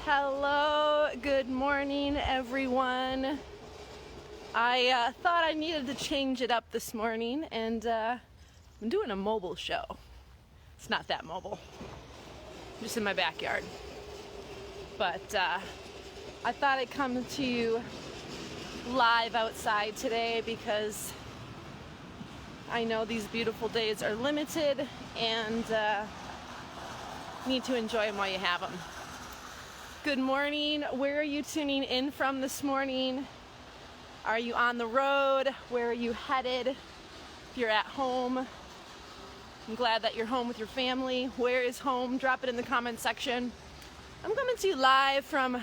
Hello, good morning, everyone. I thought I needed to change it up this morning, and I'm doing a mobile show. It's not that mobile, I'm just in my backyard. But I thought I'd come to you live outside today because I know these beautiful days are limited and need to enjoy them while you have them. Good morning. Where are you tuning in from this morning? Are you on the road? Where are you headed? If you're at home, I'm glad that you're home with your family. Where is home? Drop it in the comment section. I'm coming to you live from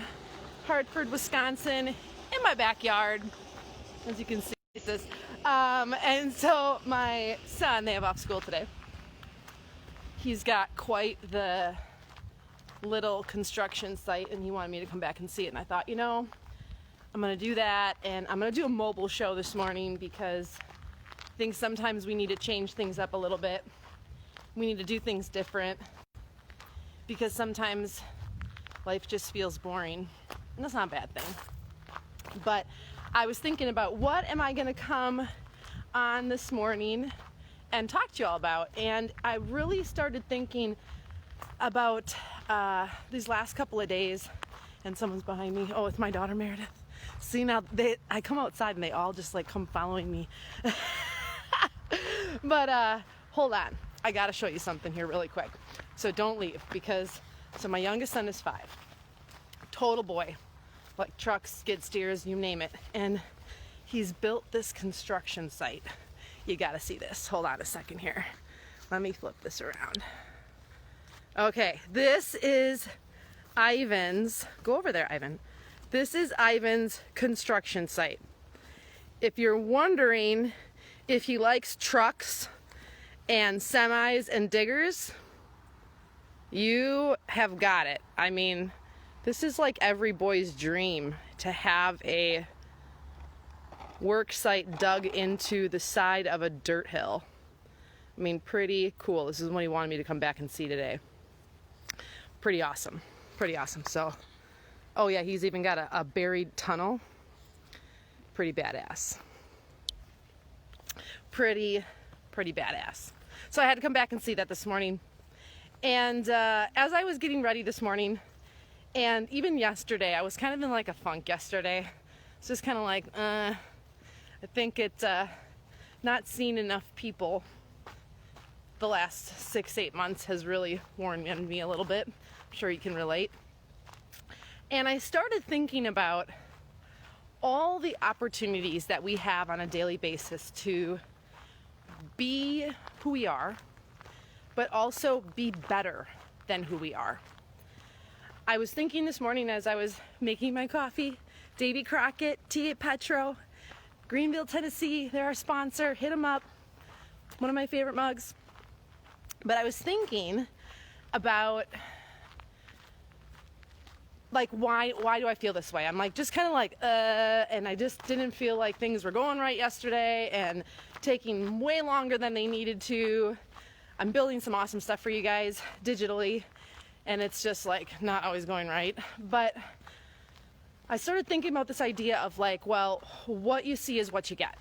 Hartford, Wisconsin, in my backyard, as you can see this. And so my son, they have off school today. He's got quite the little construction site and he wanted me to come back and see it, and I thought, I'm gonna do that, and I'm gonna do a mobile show this morning because I think sometimes we need to change things up a little bit. We need to do things different because sometimes life just feels boring, and that's not a bad thing. But I was thinking about what am I gonna come on this morning and talk to you all about, and I really started thinking about these last couple of days. And someone's behind me. Oh, it's my daughter Meredith. See, now I come outside and they all just like come following me. But hold on, I gotta show you something here really quick, so don't leave, because my youngest son is 5, total boy, like trucks, skid steers, you name it, and he's built this construction site. You gotta see this. Hold on a second here, let me flip this around. Okay, this is Ivan's, go over there, Ivan. This is Ivan's construction site. If you're wondering if he likes trucks and semis and diggers, you have got it. I mean, this is like every boy's dream, to have a work site dug into the side of a dirt hill. I mean, pretty cool. This is what he wanted me to come back and see today. Pretty awesome. So, oh yeah, he's even got a buried tunnel. Pretty badass. Pretty badass. So I had to come back and see that this morning. And as I was getting ready this morning, and even yesterday, I was kind of in like a funk yesterday. It's just kind of like, I think it's not seeing enough people the last 6-8 months has really worn on me a little bit. I'm sure you can relate. And I started thinking about all the opportunities that we have on a daily basis to be who we are, but also be better than who we are. I was thinking this morning as I was making my coffee, Davy Crockett, Tea at Petro, Greenville, Tennessee, they're our sponsor, hit them up, one of my favorite mugs. But I was thinking about, like, why do I feel this way? I'm like, just kind of like, and I just didn't feel like things were going right yesterday and taking way longer than they needed to. I'm building some awesome stuff for you guys digitally, and it's just like not always going right. But I started thinking about this idea of like, well, what you see is what you get.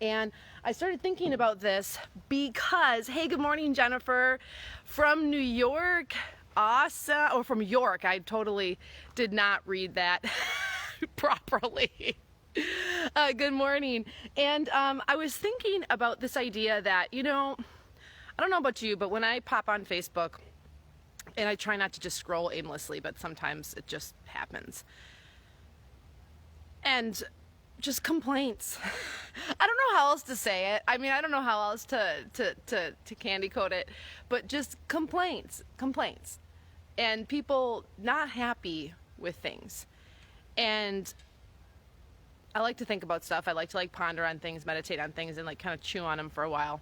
And I started thinking about this because, hey, good morning, Jennifer, from New York. Awesome. Or from York. I totally did not read that properly. Good morning. And I was thinking about this idea that, I don't know about you, but when I pop on Facebook, and I try not to just scroll aimlessly, but sometimes it just happens. And just complaints. I don't know how else to say it. I mean, I don't know how else to candy coat it, but just complaints. And people not happy with things. And I like to think about stuff. I like to ponder on things, meditate on things, and kind of chew on them for a while.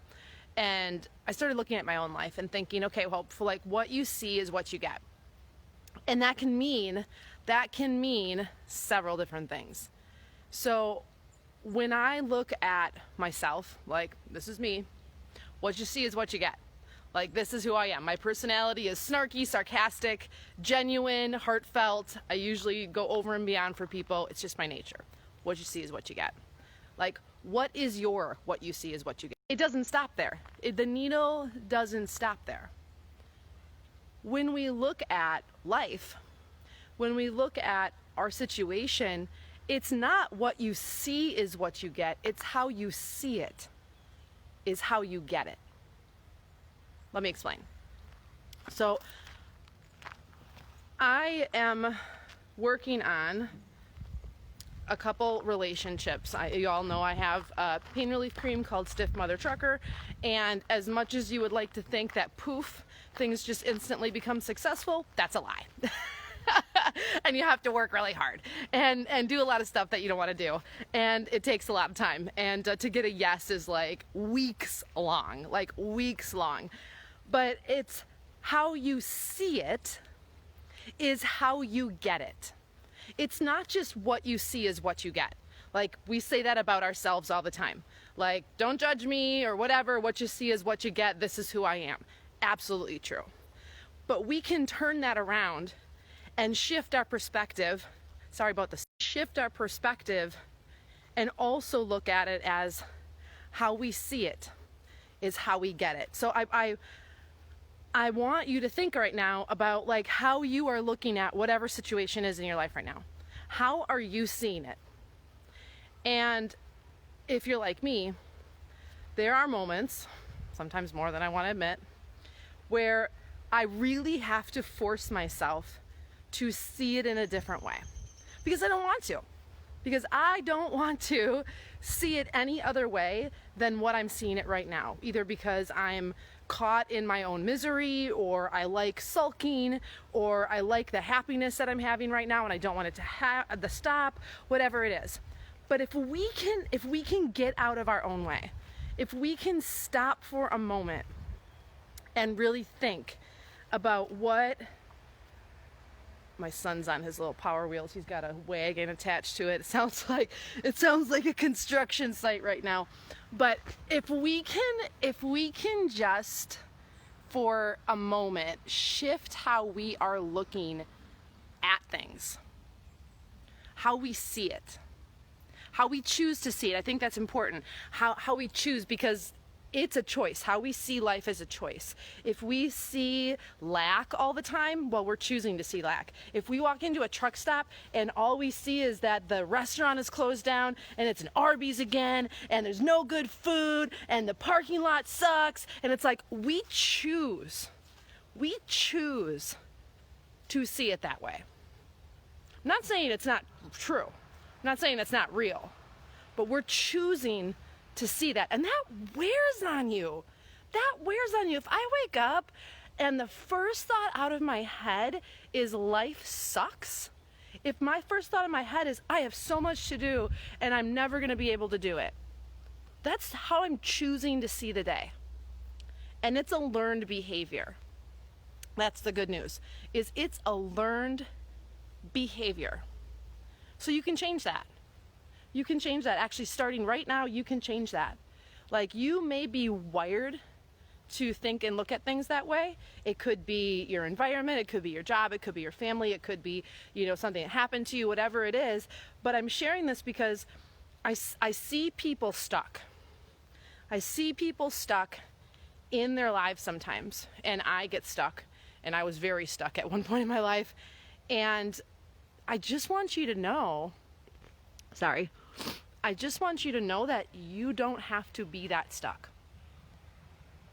And I started looking at my own life and thinking, okay, well, for what you see is what you get. And that can mean several different things. So when I look at myself, this is me, what you see is what you get. Like, this is who I am. My personality is snarky, sarcastic, genuine, heartfelt. I usually go over and beyond for people. It's just my nature. What you see is what you get. Like, what you see is what you get. It doesn't stop there. The needle doesn't stop there. When we look at life, when we look at our situation, it's not what you see is what you get. It's how you see it is how you get it. Let me explain. So I am working on a couple relationships. You all know I have a pain relief cream called Stiff Mother Trucker, and as much as you would like to think that poof, things just instantly become successful, that's a lie. And you have to work really hard and do a lot of stuff that you don't want to do, and it takes a lot of time, and to get a yes is like weeks long. But it's how you see it is how you get it. It's not just what you see is what you get. Like, we say that about ourselves all the time. Like, don't judge me or whatever, what you see is what you get, this is who I am. Absolutely true. But we can turn that around and shift our perspective, shift our perspective and also look at it as how we see it is how we get it. So I want you to think right now about like how you are looking at whatever situation is in your life right now. How are you seeing it? And if you're like me, there are moments, sometimes more than I want to admit, where I really have to force myself to see it in a different way. Because I don't want to. Because I don't want to see it any other way than what I'm seeing it right now. Either because I'm caught in my own misery, or I like sulking, or I like the happiness that I'm having right now and I don't want it to stop, whatever it is. But if we can get out of our own way, if we can stop for a moment and really think about what my son's on his little Power Wheels. He's got a wagon attached to it. It sounds like a construction site right now. But if we can just for a moment shift how we are looking at things, how we see it, how we choose to see it. I think that's important. How we choose, because it's a choice. How we see life is a choice. If we see lack all the time, well, we're choosing to see lack. If we walk into a truck stop and all we see is that the restaurant is closed down and it's an Arby's again and there's no good food and the parking lot sucks, and it's like we choose to see it that way. I'm not saying it's not true. I'm not saying it's not real. But we're choosing to see that, and that wears on you. If I wake up and the first thought out of my head is life sucks, if my first thought in my head is I have so much to do and I'm never going to be able to do it, that's how I'm choosing to see the day. And it's a learned behavior. That's the good news, is it's a learned behavior. So you can change that. You can change that. Actually, starting right now, you can change that. Like, you may be wired to think and look at things that way. It could be your environment, it could be your job, it could be your family, it could be, something that happened to you, whatever it is. But I'm sharing this because I see people stuck. I see people stuck in their lives sometimes, and I get stuck, and I was very stuck at one point in my life. And I just want you to know, that you don't have to be that stuck.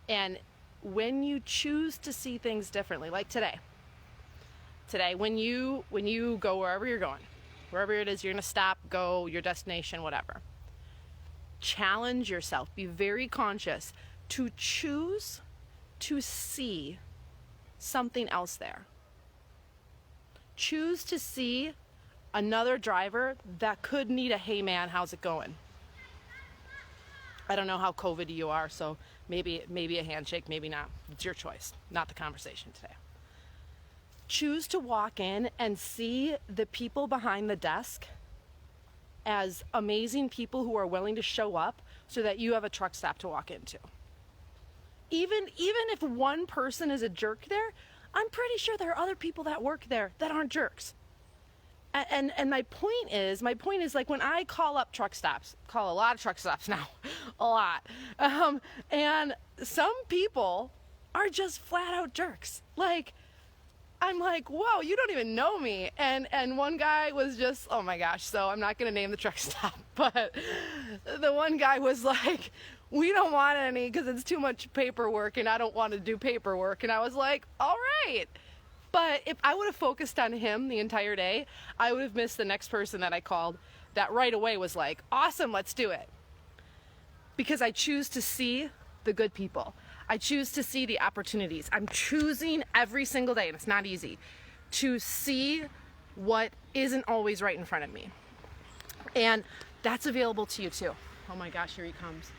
And when you choose to see things differently, like today, when you go wherever you're going, wherever it is you're going to stop, go, your destination, whatever, challenge yourself. Be very conscious to choose to see something else there. Choose to see another driver that could need a hey man, how's it going? I don't know how COVID you are, so maybe a handshake, maybe not. It's your choice, not the conversation today. Choose to walk in and see the people behind the desk as amazing people who are willing to show up so that you have a truck stop to walk into. even if one person is a jerk there, I'm pretty sure there are other people that work there that aren't jerks. And my point is like when I call up truck stops, call a lot of truck stops now, a lot, and some people are just flat out jerks. Like, I'm like, whoa, you don't even know me. And one guy was just, oh my gosh, so I'm not going to name the truck stop, but the one guy was like, we don't want any because it's too much paperwork and I don't want to do paperwork. And I was like, all right. But if I would have focused on him the entire day, I would have missed the next person that I called that right away was like, awesome, let's do it. Because I choose to see the good people. I choose to see the opportunities. I'm choosing every single day, and it's not easy, to see what isn't always right in front of me. And that's available to you too. Oh my gosh, here he comes.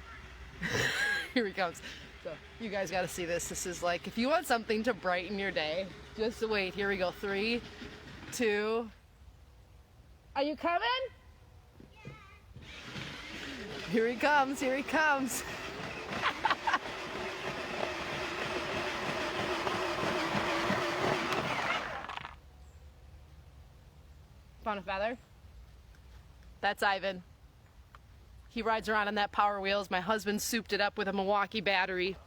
Here he comes. So you guys got to see this. This is like, if you want something to brighten your day, just wait. Here we go. 3, 2. Are you coming? Yeah. Here he comes. Here he comes. Found a feather? That's Ivan. He rides around on that Power Wheels. My husband souped it up with a Milwaukee battery.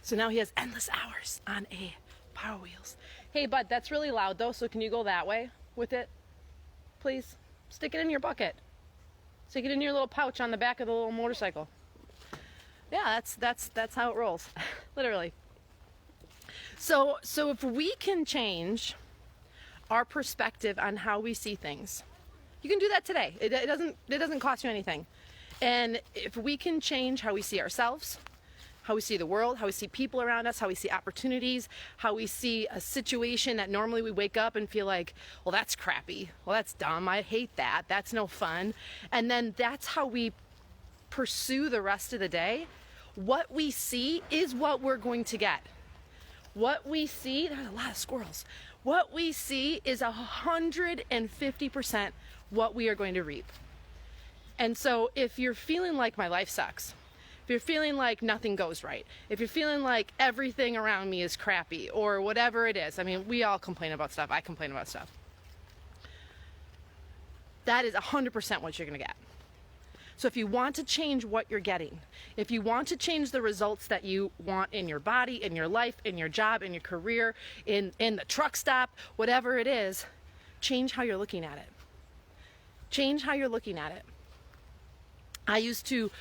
So now he has endless hours on a Power Wheels. Hey, bud, that's really loud though, so can you go that way with it? Please? Stick it in your bucket. Stick it in your little pouch on the back of the little motorcycle. Yeah, that's how it rolls. Literally. So if we can change our perspective on how we see things, you can do that today. It doesn't cost you anything. And if we can change how we see ourselves, how we see the world, how we see people around us, how we see opportunities, how we see a situation that normally we wake up and feel like, well, that's crappy. Well, that's dumb. I hate that. That's no fun. And then that's how we pursue the rest of the day. What we see is what we're going to get. What we see, there's a lot of squirrels. What we see is 150% what we are going to reap. And so if you're feeling like my life sucks, if you're feeling like nothing goes right, if you're feeling like everything around me is crappy or whatever it is, I mean, we all complain about stuff. I complain about stuff. That is 100% what you're going to get. So if you want to change what you're getting, if you want to change the results that you want in your body, in your life, in your job, in your career, in the truck stop, whatever it is, change how you're looking at it. Change how you're looking at it. I used to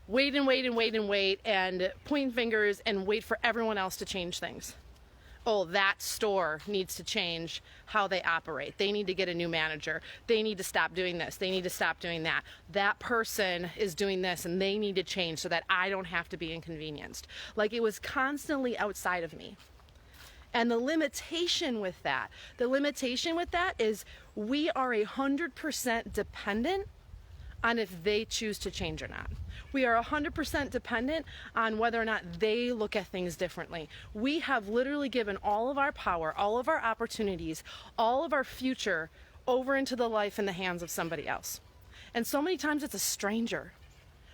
wait and point fingers and wait for everyone else to change things. Oh, that store needs to change how they operate. They need to get a new manager. They need to stop doing this. They need to stop doing that. That person is doing this and they need to change so that I don't have to be inconvenienced. Like, it was constantly outside of me. And the limitation with that is we are 100% dependent on if they choose to change or not. We are 100% dependent on whether or not they look at things differently. We have literally given all of our power, all of our opportunities, all of our future over into the life in the hands of somebody else. And so many times it's a stranger.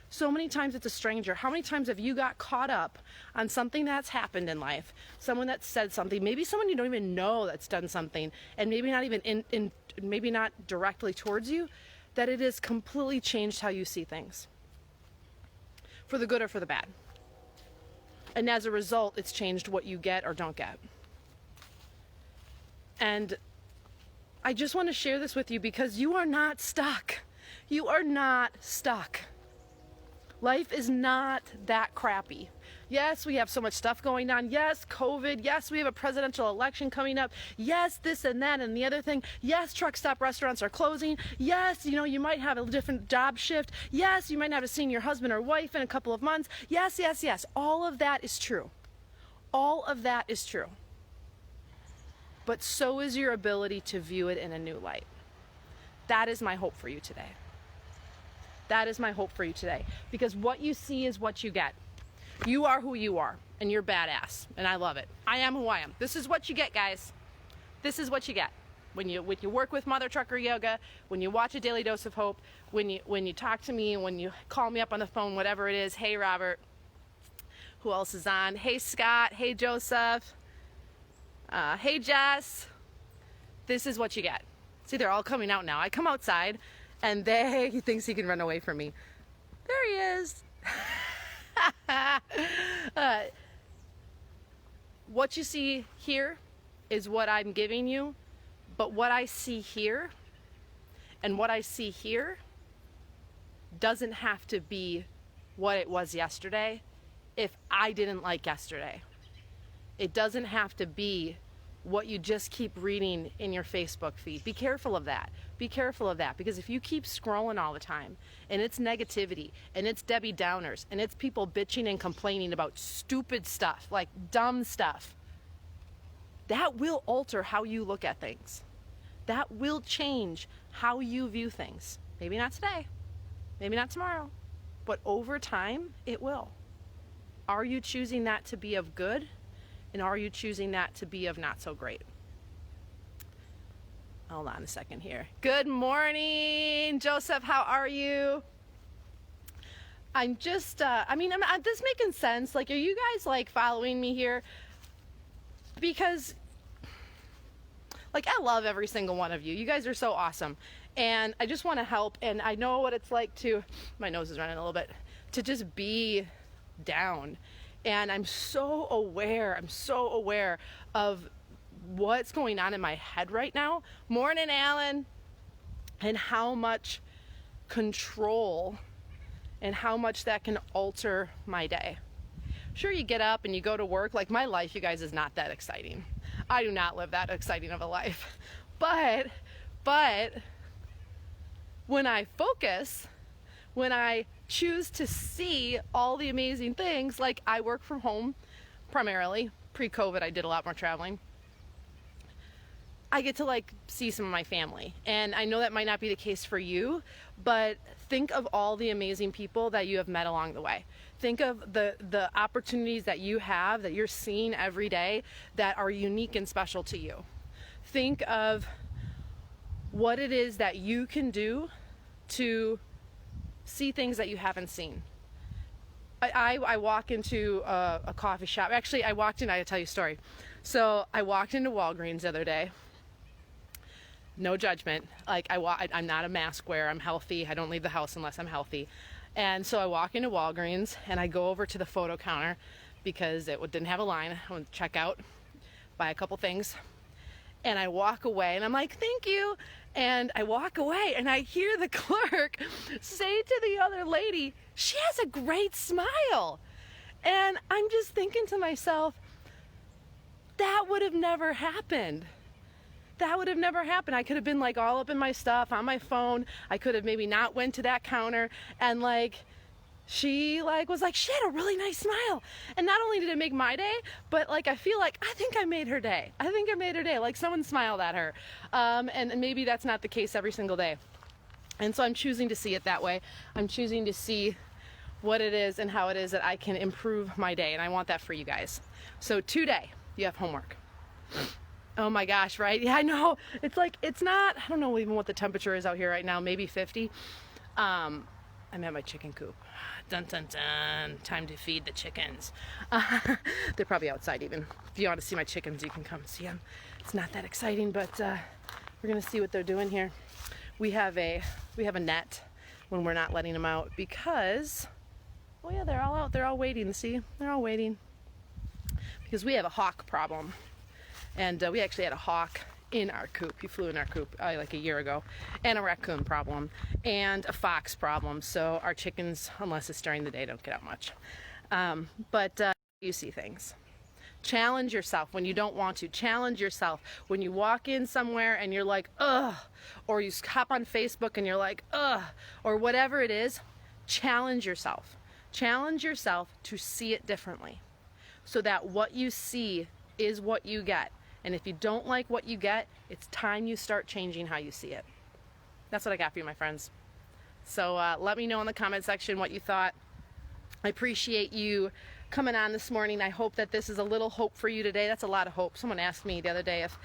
So many times it's a stranger. How many times have you got caught up on something that's happened in life? Someone that said something, maybe someone you don't even know that's done something, and maybe not even maybe not directly towards you, that it has completely changed how you see things. For the good or for the bad. And as a result, it's changed what you get or don't get. And I just want to share this with you because you are not stuck. You are not stuck. Life is not that crappy. Yes, we have so much stuff going on. Yes, COVID. Yes, we have a presidential election coming up. Yes, this and that and the other thing. Yes, truck stop restaurants are closing. Yes, you might have a different job shift. Yes, you might not have seen your husband or wife in a couple of months. Yes. All of that is true. All of that is true. But so is your ability to view it in a new light. That is my hope for you today. That is my hope for you today. Because what you see is what you get. You are who you are, and you're badass, and I love it. I am who I am. This is what you get, guys. This is what you get. When you work with Mother Trucker Yoga, when you watch A Daily Dose of Hope, when you talk to me, when you call me up on the phone, whatever it is, hey, Robert, Who else is on? Hey, Scott. Hey, Joseph. Hey, Jess. This is what you get. See, they're all coming out now. I come outside, and he thinks he can run away from me. There he is. What you see here is what I'm giving you, but what I see here and what I see here doesn't have to be what it was yesterday if I didn't like yesterday. It doesn't have to be what you just keep reading in your Facebook feed. Be careful of that. Be careful of that, because if you keep scrolling all the time and it's negativity and it's Debbie Downers and it's people bitching and complaining about stupid stuff, like dumb stuff, that will alter how you look at things. That will change how you view things. Maybe not today, maybe not tomorrow, but over time it will. Are you choosing that to be of good? And are you choosing that to be of not so great? Hold on a second here. Good morning, Joseph. How are you? I'm just, I'm this making sense? Like, are you guys like following me here? Because, like, I love every single one of you. You guys are so awesome. And I just want to help. And I know what it's like my nose is running a little bit, to just be down. And I'm so aware of what's going on in my head right now. Morning, Alan. And how much control and how much that can alter my day. Sure, you get up and you go to work. Like, my life, you guys, is not that exciting. I do not live that exciting of a life. But when I focus, when I choose to see all the amazing things, like I work from home primarily. Pre-COVID, I did a lot more traveling. I get to like see some of my family. And I know that might not be the case for you, but think of all the amazing people that you have met along the way. Think of the opportunities that you have, that you're seeing every day, that are unique and special to you. Think of what it is that you can do to see things that you haven't seen. I walk into a coffee shop. Actually, I gotta tell you a story. So I walked into Walgreens the other day. No judgment. Like, I'm not a mask wearer. I'm healthy. I don't leave the house unless I'm healthy. And so I walk into Walgreens and I go over to the photo counter because it didn't have a line. I went to check out, buy a couple things. And I walk away and I'm like, thank you. And I walk away and I hear the clerk say to the other lady, she has a great smile. And I'm just thinking to myself, that would have never happened. That would have never happened. I could have been like all up in my stuff on my phone. I could have maybe not went to that counter, and like she was like, she had a really nice smile. And not only did it make my day, but like I feel like I think I made her day. I think I made her day. Like someone smiled at her. And maybe that's not the case every single day. And so I'm choosing to see it that way. I'm choosing to see what it is and how it is that I can improve my day. And I want that for you guys. So today you have homework. Oh my gosh, right? Yeah, I know. It's like, it's not, I don't know even what the temperature is out here right now, maybe 50. I'm at my chicken coop. Dun, dun, dun. Time to feed the chickens. They're probably outside even. If you want to see my chickens, you can come see them. It's not that exciting, but we're going to see what they're doing here. We have a net when we're not letting them out because, oh yeah, they're all out. They're all waiting. See? They're all waiting. Because we have a hawk problem. And we actually had a hawk in our coop. He flew in our coop like a year ago. And a raccoon problem. And a fox problem. So our chickens, unless it's during the day, don't get out much. But you see things. Challenge yourself when you don't want to. Challenge yourself when you walk in somewhere and you're like, ugh. Or you hop on Facebook and you're like, ugh. Or whatever it is. Challenge yourself. Challenge yourself to see it differently. So that what you see is what you get. And if you don't like what you get, it's time you start changing how you see it. That's what I got for you, my friends. So let me know in the comment section what you thought. I appreciate you coming on this morning. I hope that this is a little hope for you today. That's a lot of hope. Someone asked me the other day if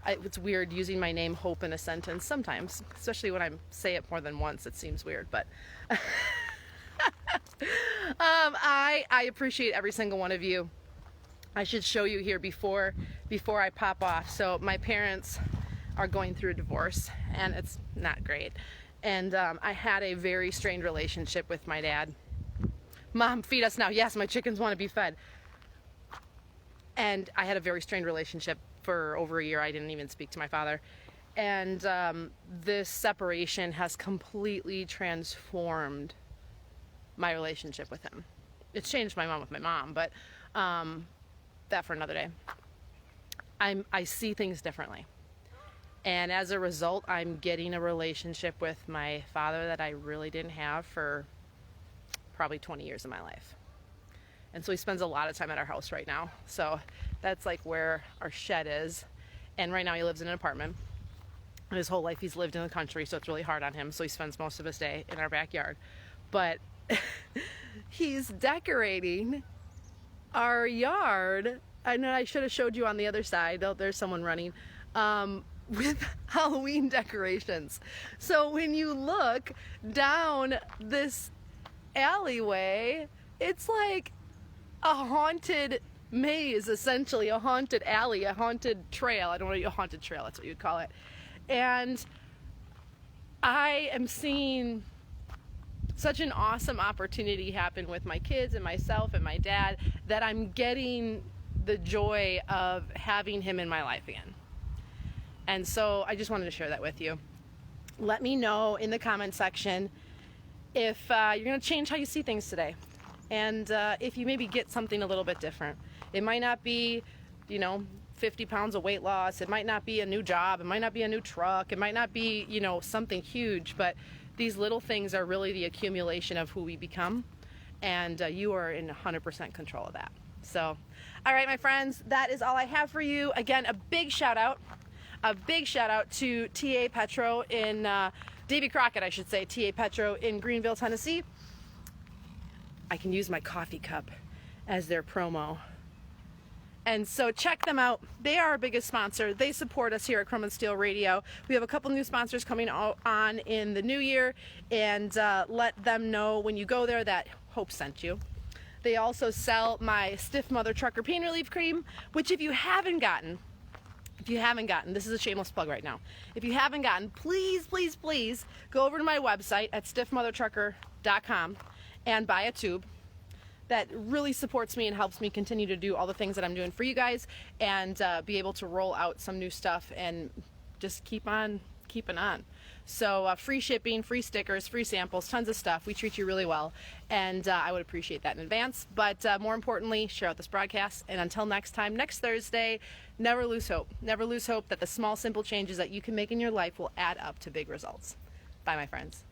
it's weird using my name Hope in a sentence sometimes, especially when I say it more than once. It seems weird, but I appreciate every single one of you. I should show you here before I pop off. So my parents are going through a divorce, and it's not great. And I had a very strained relationship with my dad. Mom, feed us now. Yes, my chickens want to be fed. And I had a very strained relationship for over a year. I didn't even speak to my father. And this separation has completely transformed my relationship with him. It's changed my mom with my mom, but that for another day. I see things differently. And as a result, I'm getting a relationship with my father that I really didn't have for probably 20 years of my life. And so he spends a lot of time at our house right now. So that's like where our shed is. And right now he lives in an apartment. And his whole life he's lived in the country, so it's really hard on him. So he spends most of his day in our backyard. But he's decorating our yard. I know I should have showed you on the other side. Oh, there's someone running. With Halloween decorations. So when you look down this alleyway, it's like a haunted maze, essentially, a haunted alley, a haunted trail. I don't know, a haunted trail, that's what you'd call it. And I am seeing such an awesome opportunity happen with my kids and myself and my dad that I'm getting the joy of having him in my life again. And so I just wanted to share that with you. Let me know in the comment section if you're going to change how you see things today. And if you maybe get something a little bit different. It might not be, 50 pounds of weight loss. It might not be a new job. It might not be a new truck. It might not be, something huge. But these little things are really the accumulation of who we become. And you are in 100% control of that. So, all right, my friends, that is all I have for you. Again, a big shout out to TA Petro in, Davy Crockett, I should say, TA Petro in Greenville, Tennessee. I can use my coffee cup as their promo. And so check them out. They are our biggest sponsor. They support us here at Chrome and Steel Radio. We have a couple new sponsors coming on in the new year, and let them know when you go there that Hope sent you. They also sell my Stiff Mother Trucker Pain Relief Cream, which if you haven't gotten, this is a shameless plug right now. If you haven't gotten, please, please, please go over to my website at stiffmothertrucker.com and buy a tube. That really supports me and helps me continue to do all the things that I'm doing for you guys and be able to roll out some new stuff and just keep on keeping on. So free shipping, free stickers, free samples, tons of stuff. We treat you really well, and I would appreciate that in advance. But more importantly, share out this broadcast. And until next time, next Thursday, never lose hope. Never lose hope that the small, simple changes that you can make in your life will add up to big results. Bye, my friends.